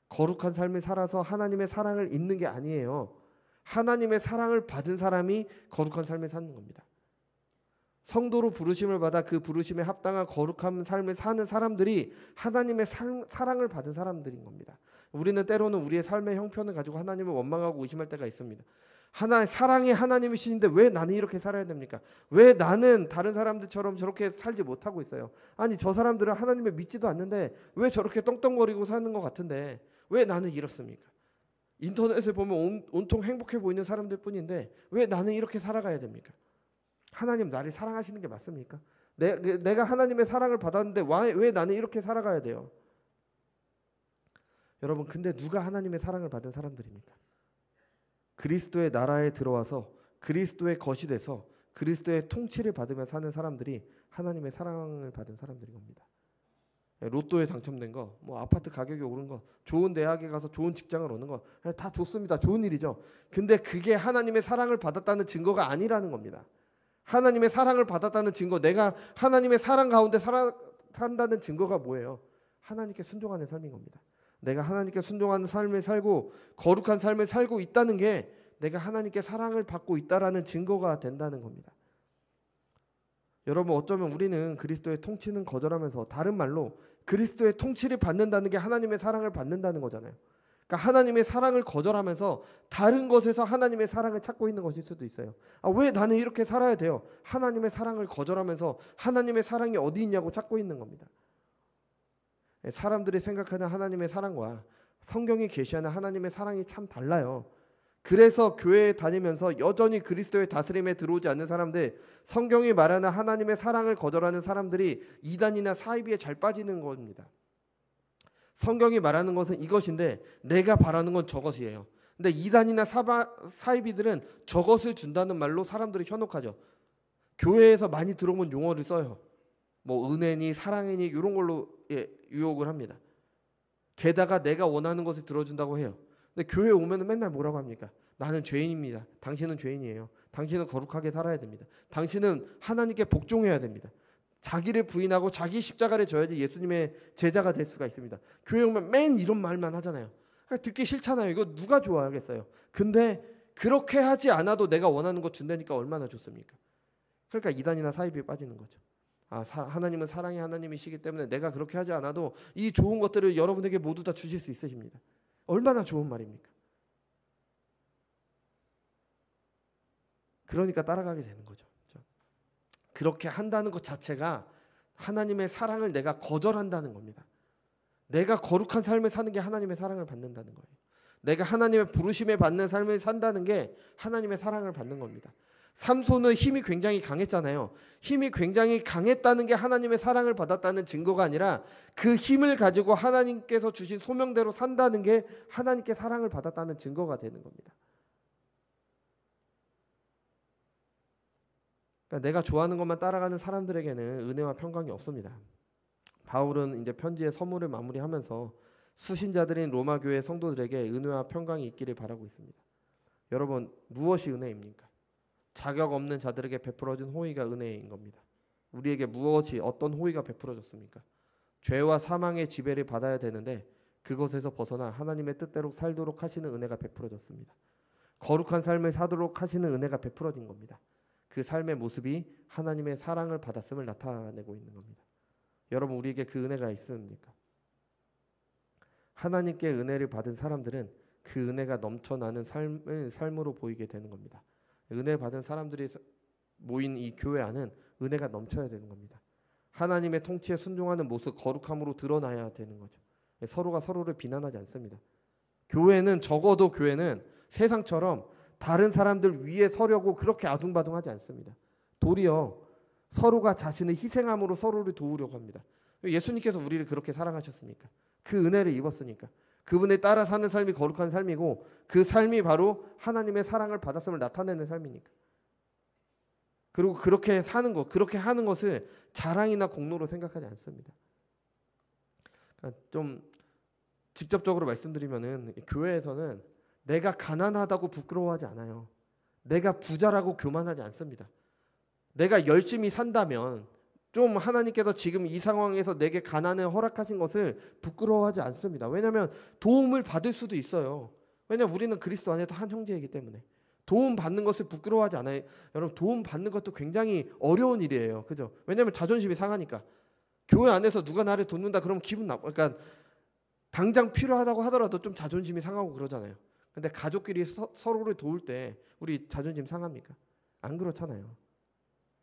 거룩한 삶을 살아서 하나님의 사랑을 입는 게 아니에요. 하나님의 사랑을 받은 사람이 거룩한 삶을 사는 겁니다. 성도로 부르심을 받아 그 부르심에 합당한 거룩한 삶을 사는 사람들이 하나님의 사랑을 받은 사람들인 겁니다. 우리는 때로는 우리의 삶의 형편을 가지고 하나님을 원망하고 의심할 때가 있습니다. 사랑의 하나님이시는데 왜 나는 이렇게 살아야 됩니까? 왜 나는 다른 사람들처럼 저렇게 살지 못하고 있어요? 아니, 저 사람들은 하나님을 믿지도 않는데 왜 저렇게 떵떵거리고 사는 것 같은데 왜 나는 이렇습니까? 인터넷에 보면 온통 행복해 보이는 사람들 뿐인데 왜 나는 이렇게 살아가야 됩니까? 하나님 나를 사랑하시는 게 맞습니까? 내가 하나님의 사랑을 받았는데 왜 나는 이렇게 살아가야 돼요? 여러분, 근데 누가 하나님의 사랑을 받은 사람들입니까? 그리스도의 나라에 들어와서 그리스도의 것이 돼서 그리스도의 통치를 받으며 사는 사람들이 하나님의 사랑을 받은 사람들인 겁니다. 로또에 당첨된 거, 뭐 아파트 가격이 오른 거, 좋은 대학에 가서 좋은 직장을 얻는 거 다 좋습니다. 좋은 일이죠. 근데 그게 하나님의 사랑을 받았다는 증거가 아니라는 겁니다. 하나님의 사랑을 받았다는 증거, 내가 하나님의 사랑 가운데 산다는 증거가 뭐예요? 하나님께 순종하는 삶인 겁니다. 내가 하나님께 순종하는 삶을 살고 거룩한 삶을 살고 있다는 게 내가 하나님께 사랑을 받고 있다라는 증거가 된다는 겁니다. 여러분, 어쩌면 우리는 그리스도의 통치는 거절하면서 다른 말로 그리스도의 통치를 받는다는 게 하나님의 사랑을 받는다는 거잖아요. 그러니까 하나님의 사랑을 거절하면서 다른 것에서 하나님의 사랑을 찾고 있는 것일 수도 있어요. 왜 나는 이렇게 살아야 돼요? 하나님의 사랑을 거절하면서 하나님의 사랑이 어디 있냐고 찾고 있는 겁니다. 사람들이 생각하는 하나님의 사랑과 성경이 계시하는 하나님의 사랑이 참 달라요. 그래서 교회에 다니면서 여전히 그리스도의 다스림에 들어오지 않는 사람들, 성경이 말하는 하나님의 사랑을 거절하는 사람들이 이단이나 사이비에 잘 빠지는 겁니다. 성경이 말하는 것은 이것인데 내가 바라는 건 저것이에요. 근데 이단이나 사이비들은 저것을 준다는 말로 사람들을 현혹하죠. 교회에서 많이 들어본 용어를 써요. 뭐 은혜니 사랑이니 이런 걸로 유혹을 합니다. 게다가 내가 원하는 것을 들어준다고 해요. 근데 교회에 오면 맨날 뭐라고 합니까? 나는 죄인입니다. 당신은 죄인이에요. 당신은 거룩하게 살아야 됩니다. 당신은 하나님께 복종해야 됩니다. 자기를 부인하고 자기 십자가를 져야지 예수님의 제자가 될 수가 있습니다. 교회 오면 맨 이런 말만 하잖아요. 그러니까 듣기 싫잖아요. 이거 누가 좋아하겠어요? 근데 그렇게 하지 않아도 내가 원하는 거 준다니까 얼마나 좋습니까? 그러니까 이단이나 사이비에 빠지는 거죠. 하나님은 사랑의 하나님이시기 때문에 내가 그렇게 하지 않아도 이 좋은 것들을 여러분에게 모두 다 주실 수 있으십니다. 얼마나 좋은 말입니까? 그러니까 따라가게 되는 거죠. 그렇게 한다는 것 자체가 하나님의 사랑을 내가 거절한다는 겁니다. 내가 거룩한 삶을 사는 게 하나님의 사랑을 받는다는 거예요. 내가 하나님의 부르심에 받는 삶을 산다는 게 하나님의 사랑을 받는 겁니다. 삼손은 힘이 굉장히 강했잖아요. 힘이 굉장히 강했다는 게 하나님의 사랑을 받았다는 증거가 아니라 그 힘을 가지고 하나님께서 주신 소명대로 산다는 게 하나님께 사랑을 받았다는 증거가 되는 겁니다. 그러니까 내가 좋아하는 것만 따라가는 사람들에게는 은혜와 평강이 없습니다. 바울은 이제 편지의 서문을 마무리하면서 수신자들인 로마 교회 성도들에게 은혜와 평강이 있기를 바라고 있습니다. 여러분, 무엇이 은혜입니까? 자격 없는 자들에게 베풀어진 호의가 은혜인 겁니다. 우리에게 무엇이 어떤 호의가 베풀어졌습니까? 죄와 사망의 지배를 받아야 되는데 그것에서 벗어나 하나님의 뜻대로 살도록 하시는 은혜가 베풀어졌습니다. 거룩한 삶을 사도록 하시는 은혜가 베풀어진 겁니다. 그 삶의 모습이 하나님의 사랑을 받았음을 나타내고 있는 겁니다. 여러분, 우리에게 그 은혜가 있습니까? 하나님께 은혜를 받은 사람들은 그 은혜가 넘쳐나는 삶으로 보이게 되는 겁니다. 은혜 받은 사람들이 모인 이 교회 안은 은혜가 넘쳐야 되는 겁니다. 하나님의 통치에 순종하는 모습, 거룩함으로 드러나야 되는 거죠. 서로가 서로를 비난하지 않습니다. 적어도 교회는 세상처럼 다른 사람들 위에 서려고 그렇게 아둥바둥하지 않습니다. 도리어 서로가 자신을 희생함으로 서로를 도우려고 합니다. 예수님께서 우리를 그렇게 사랑하셨으니까, 그 은혜를 입었으니까, 그분에 따라 사는 삶이 거룩한 삶이고 그 삶이 바로 하나님의 사랑을 받았음을 나타내는 삶이니까. 그리고 그렇게 사는 것, 그렇게 하는 것을 자랑이나 공로로 생각하지 않습니다. 그러니까 좀 직접적으로 말씀드리면은 교회에서는 내가 가난하다고 부끄러워하지 않아요. 내가 부자라고 교만하지 않습니다. 내가 열심히 산다면 좀 하나님께서 지금 이 상황에서 내게 가난을 허락하신 것을 부끄러워하지 않습니다. 왜냐하면 도움을 받을 수도 있어요. 왜냐하면 우리는 그리스도 안에서 한 형제이기 때문에 도움 받는 것을 부끄러워하지 않아요. 여러분, 도움 받는 것도 굉장히 어려운 일이에요. 그죠? 왜냐하면 자존심이 상하니까. 교회 안에서 누가 나를 돕는다 그러면 기분 나빠. 그러니까 당장 필요하다고 하더라도 좀 자존심이 상하고 그러잖아요. 근데 가족끼리 서로를 도울 때 우리 자존심 상합니까? 안 그렇잖아요.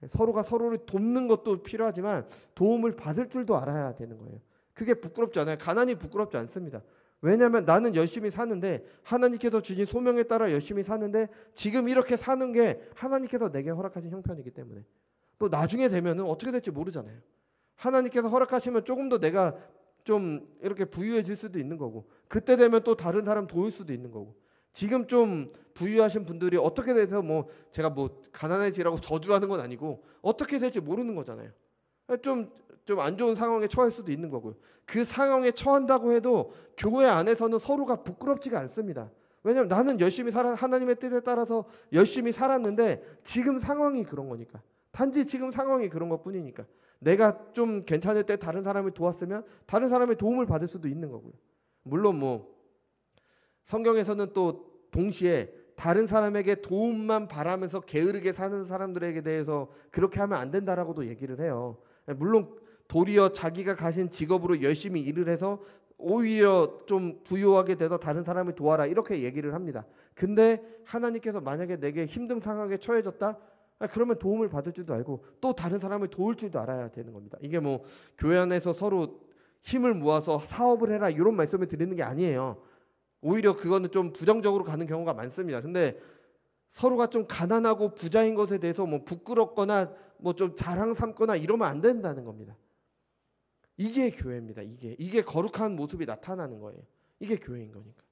서로가 서로를 돕는 것도 필요하지만 도움을 받을 줄도 알아야 되는 거예요. 그게 부끄럽지 않아요. 가난이 부끄럽지 않습니다. 왜냐하면 나는 열심히 사는데, 하나님께서 주신 소명에 따라 열심히 사는데 지금 이렇게 사는 게 하나님께서 내게 허락하신 형편이기 때문에, 또 나중에 되면은 어떻게 될지 모르잖아요. 하나님께서 허락하시면 조금 더 내가 좀 이렇게 부유해질 수도 있는 거고, 그때 되면 또 다른 사람 도울 수도 있는 거고, 지금 좀 부유하신 분들이 어떻게 돼서 뭐 제가 뭐 가난해지라고 저주하는 건 아니고 어떻게 될지 모르는 거잖아요. 좀 안 좋은 상황에 처할 수도 있는 거고요. 그 상황에 처한다고 해도 교회 안에서는 서로가 부끄럽지가 않습니다. 왜냐하면 나는 열심히 하나님의 뜻에 따라서 열심히 살았는데 지금 상황이 그런 거니까. 단지 지금 상황이 그런 것뿐이니까. 내가 좀 괜찮을 때 다른 사람을 도왔으면 다른 사람의 도움을 받을 수도 있는 거고요. 물론 뭐 성경에서는 또 동시에 다른 사람에게 도움만 바라면서 게으르게 사는 사람들에게 대해서 그렇게 하면 안 된다라고도 얘기를 해요. 물론 도리어 자기가 가진 직업으로 열심히 일을 해서 오히려 좀 부유하게 돼서 다른 사람을 도와라, 이렇게 얘기를 합니다. 근데 하나님께서 만약에 내게 힘든 상황에 처해졌다, 그러면 도움을 받을 줄도 알고 또 다른 사람을 도울 줄도 알아야 되는 겁니다. 이게 뭐 교회 안에서 서로 힘을 모아서 사업을 해라 이런 말씀을 드리는 게 아니에요. 오히려 그거는 좀 부정적으로 가는 경우가 많습니다. 근데 서로가 좀 가난하고 부자인 것에 대해서 뭐 부끄럽거나 뭐 좀 자랑 삼거나 이러면 안 된다는 겁니다. 이게 교회입니다. 이게 거룩한 모습이 나타나는 거예요. 이게 교회인 거니까.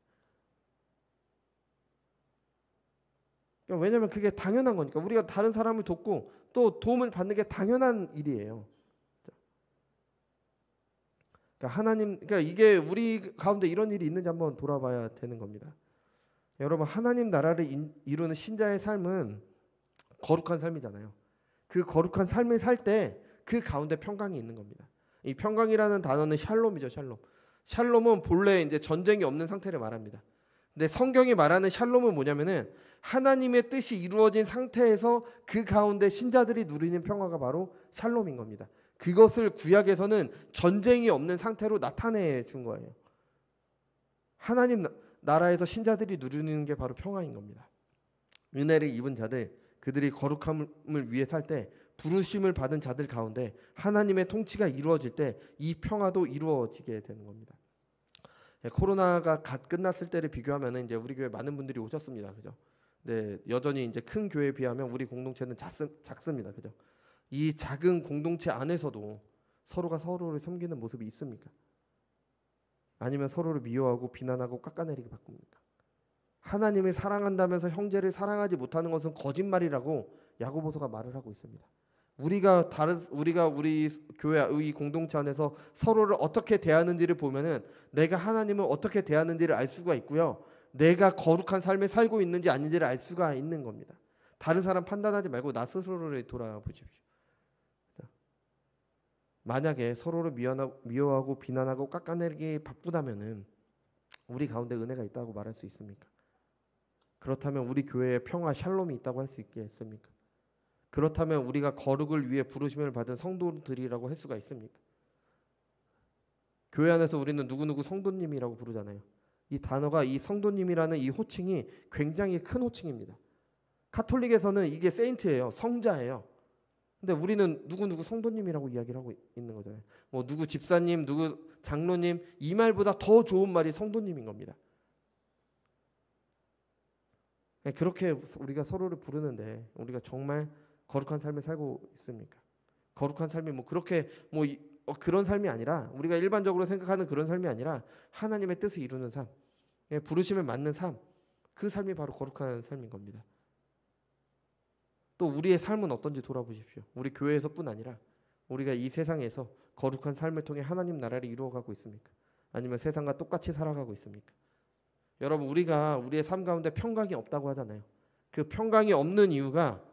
왜냐하면 그게 당연한 거니까. 우리가 다른 사람을 돕고 또 도움을 받는 게 당연한 일이에요. 그러니까 이게 우리 가운데 이런 일이 있는지 한번 돌아봐야 되는 겁니다. 여러분, 하나님 나라를 이루는 신자의 삶은 거룩한 삶이잖아요. 그 거룩한 삶을 살 때 그 가운데 평강이 있는 겁니다. 이 평강이라는 단어는 샬롬이죠. 샬롬은 본래 이제 전쟁이 없는 상태를 말합니다. 근데 성경이 말하는 샬롬은 뭐냐면은 하나님의 뜻이 이루어진 상태에서 그 가운데 신자들이 누리는 평화가 바로 샬롬인 겁니다. 그것을 구약에서는 전쟁이 없는 상태로 나타내 준 거예요. 하나님 나라에서 신자들이 누리는 게 바로 평화인 겁니다. 은혜를 입은 자들, 그들이 거룩함을 위해 살 때, 부르심을 받은 자들 가운데 하나님의 통치가 이루어질 때 이 평화도 이루어지게 되는 겁니다. 코로나가 갓 끝났을 때를 비교하면 이제 우리 교회 많은 분들이 오셨습니다. 그죠? 네, 여전히 이제 큰 교회에 비하면 우리 공동체는 작습니다. 그죠? 이 작은 공동체 안에서도 서로가 서로를 섬기는 모습이 있습니까? 아니면 서로를 미워하고 비난하고 깎아내리게 바꿉니까? 하나님을 사랑한다면서 형제를 사랑하지 못하는 것은 거짓말이라고 야고보서가 말을 하고 있습니다. 우리가 우리 교회의 공동체 안에서 서로를 어떻게 대하는지를 보면은 내가 하나님을 어떻게 대하는지를 알 수가 있고요. 내가 거룩한 삶을 살고 있는지 아닌지를 알 수가 있는 겁니다. 다른 사람 판단하지 말고 나 스스로를 돌아보십시오. 만약에 서로를 미워하고 비난하고 깎아내리기 바쁘다면은 우리 가운데 은혜가 있다고 말할 수 있습니까? 그렇다면 우리 교회에 평화 샬롬이 있다고 할 수 있겠습니까? 그렇다면 우리가 거룩을 위해 부르심을 받은 성도들이라고 할 수가 있습니까? 교회 안에서 우리는 누구누구 성도님이라고 부르잖아요. 이 단어가, 이 성도님이라는 이 호칭이 굉장히 큰 호칭입니다. 카톨릭에서는 이게 세인트예요. 성자예요. 근데 우리는 누구누구 성도님이라고 이야기를 하고 있는 거잖아요. 뭐 누구 집사님, 누구 장로님, 이 말보다 더 좋은 말이 성도님인 겁니다. 그렇게 우리가 서로를 부르는데 우리가 정말 거룩한 삶을 살고 있습니까? 거룩한 삶이 뭐 그렇게 뭐 그런 삶이 아니라, 우리가 일반적으로 생각하는 그런 삶이 아니라 하나님의 뜻을 이루는 삶, 부르심에 맞는 삶, 그 삶이 바로 거룩한 삶인 겁니다. 또 우리의 삶은 어떤지 돌아보십시오. 우리 교회에서뿐 아니라 우리가 이 세상에서 거룩한 삶을 통해 하나님 나라를 이루어가고 있습니까? 아니면 세상과 똑같이 살아가고 있습니까? 여러분, 우리가 우리의 삶 가운데 평강이 없다고 하잖아요. 그 평강이 없는 이유가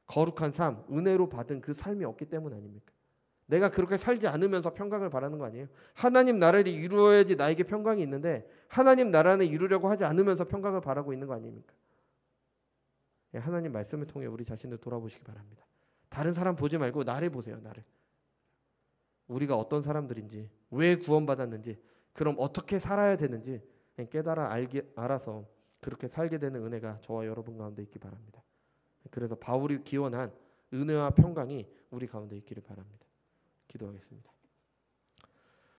거룩한 삶, 은혜로 받은 그 삶이 없기 때문 아닙니까? 내가 그렇게 살지 않으면서 평강을 바라는 거 아니에요. 하나님 나라를 이루어야지 나에게 평강이 있는데 하나님 나라는 이루려고 하지 않으면서 평강을 바라고 있는 거 아닙니까? 하나님 말씀을 통해 우리 자신을 돌아보시기 바랍니다. 다른 사람 보지 말고 나를 보세요. 나를. 우리가 어떤 사람들인지, 왜 구원받았는지, 그럼 어떻게 살아야 되는지 알아서 그렇게 살게 되는 은혜가 저와 여러분 가운데 있기 바랍니다. 그래서 바울이 기원한 은혜와 평강이 우리 가운데 있기를 바랍니다. 기도하겠습니다.